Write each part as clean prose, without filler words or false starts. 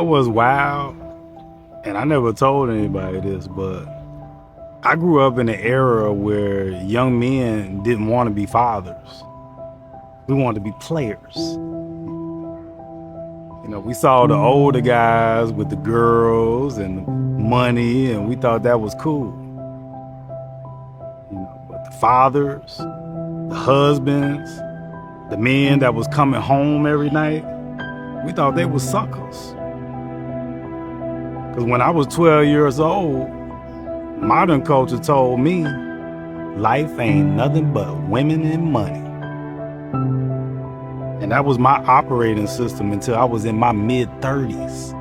It was wild, and I never told anybody this, but I grew up in an era where young men didn't want to be fathers. We wanted to be players. We saw the older guys with the girls and the money, and we thought that was cool. But the fathers, the husbands, the men that was coming home every night, we thought they were suckers. Because when I was 12 years old, modern culture told me life ain't nothing but women and money. And that was my operating system until I was in my mid-30s.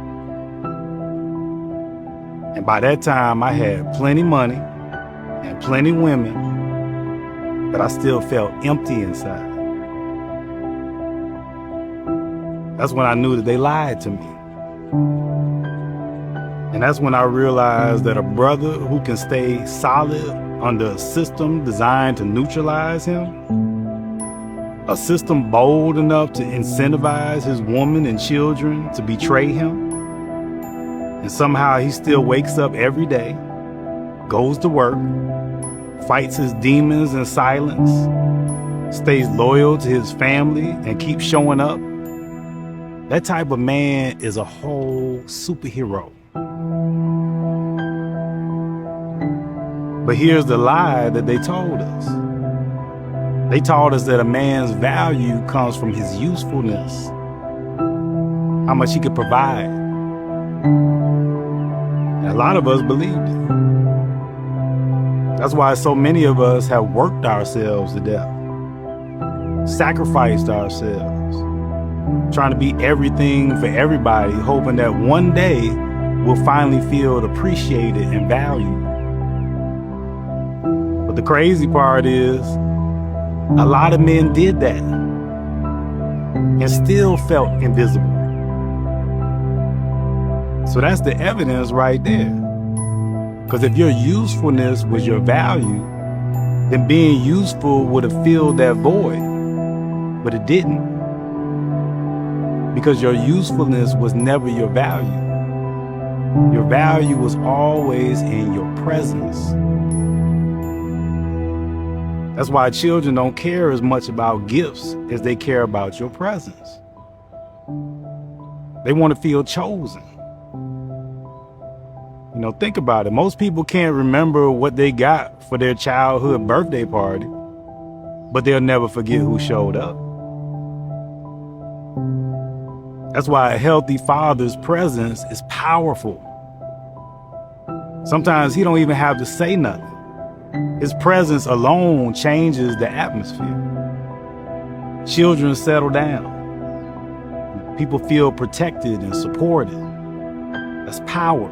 And by that time, I had plenty money and plenty women, but I still felt empty inside. That's when I knew that they lied to me. And that's when I realized that a brother who can stay solid under a system designed to neutralize him, a system bold enough to incentivize his woman and children to betray him, and somehow he still wakes up every day, goes to work, fights his demons in silence, stays loyal to his family, and keeps showing up. That type of man is a whole superhero. But here's the lie that they told us. They taught us that a man's value comes from his usefulness, how much he could provide. And a lot of us believed it. That's why so many of us have worked ourselves to death, sacrificed ourselves, trying to be everything for everybody, hoping that one day we'll finally feel appreciated and valued. But the crazy part is, a lot of men did that and still felt invisible. So that's the evidence right there. Because if your usefulness was your value, then being useful would have filled that void. But it didn't. Because your usefulness was never your value. Your value was always in your presence. That's why children don't care as much about gifts as they care about your presence. They want to feel chosen. Think about it. Most people can't remember what they got for their childhood birthday party, but they'll never forget who showed up. That's why a healthy father's presence is powerful. Sometimes he don't even have to say nothing. His presence alone changes the atmosphere. Children settle down. People feel protected and supported. That's power.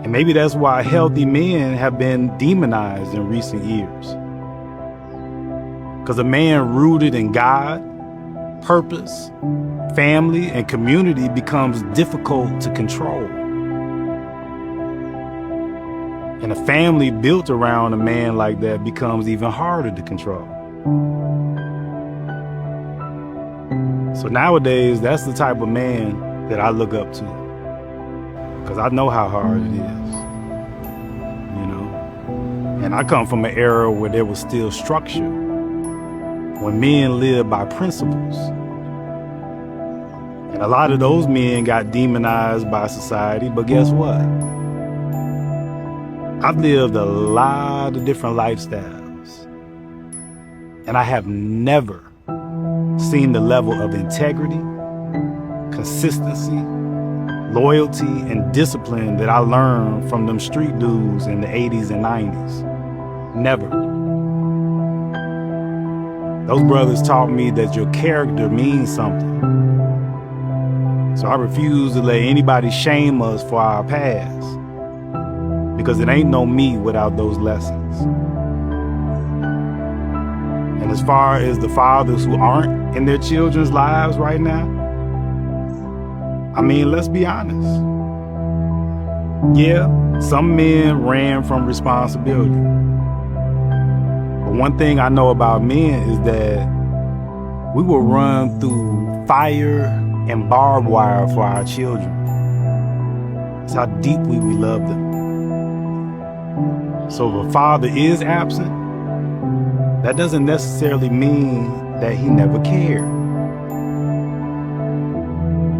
And maybe that's why healthy men have been demonized in recent years. Because a man rooted in God, purpose, family, and community becomes difficult to control. And a family built around a man like that becomes even harder to control. So nowadays, that's the type of man that I look up to. Because I know how hard it is. And I come from an era where there was still structure, when men lived by principles. And a lot of those men got demonized by society, but guess what? I've lived a lot of different lifestyles, and I have never seen the level of integrity, consistency, loyalty, and discipline that I learned from them street dudes in the 80s and 90s. Never. Those brothers taught me that your character means something. So I refuse to let anybody shame us for our past, because it ain't no me without those lessons. And as far as the fathers who aren't in their children's lives right now, let's be honest. Yeah, some men ran from responsibility. But one thing I know about men is that we will run through fire and barbed wire for our children. That's how deeply we love them. So if a father is absent, that doesn't necessarily mean that he never cared.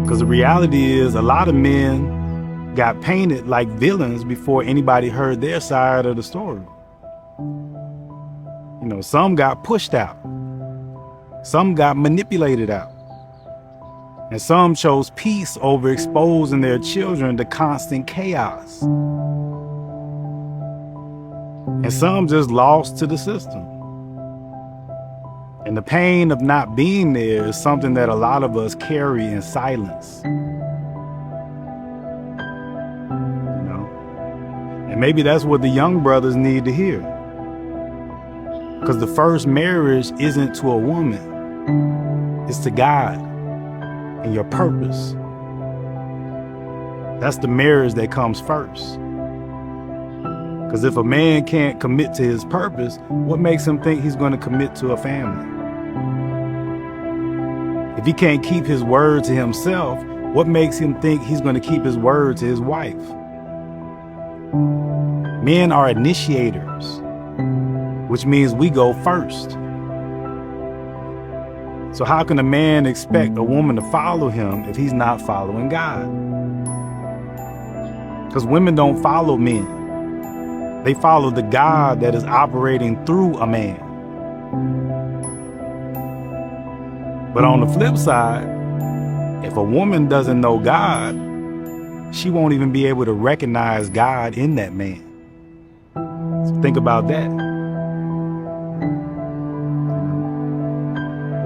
Because the reality is, a lot of men got painted like villains before anybody heard their side of the story. You know, some got pushed out. Some got manipulated out. And some chose peace over exposing their children to constant chaos. And some just lost to the system. And the pain of not being there is something that a lot of us carry in silence. You know? And maybe that's what the young brothers need to hear. Because the first marriage isn't to a woman, it's to God and your purpose. That's the marriage that comes first. Because if a man can't commit to his purpose, what makes him think he's going to commit to a family? If he can't keep his word to himself, what makes him think he's going to keep his word to his wife? Men are initiators, which means we go first. So how can a man expect a woman to follow him if he's not following God? Because women don't follow men. They follow the God that is operating through a man. But on the flip side, if a woman doesn't know God, she won't even be able to recognize God in that man. So think about that.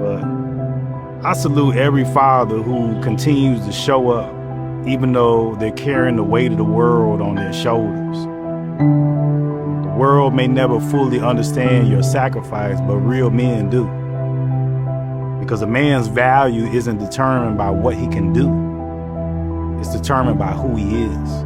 But I salute every father who continues to show up, even though they're carrying the weight of the world on their shoulders. The world may never fully understand your sacrifice, but real men do. Because a man's value isn't determined by what he can do. It's determined by who he is.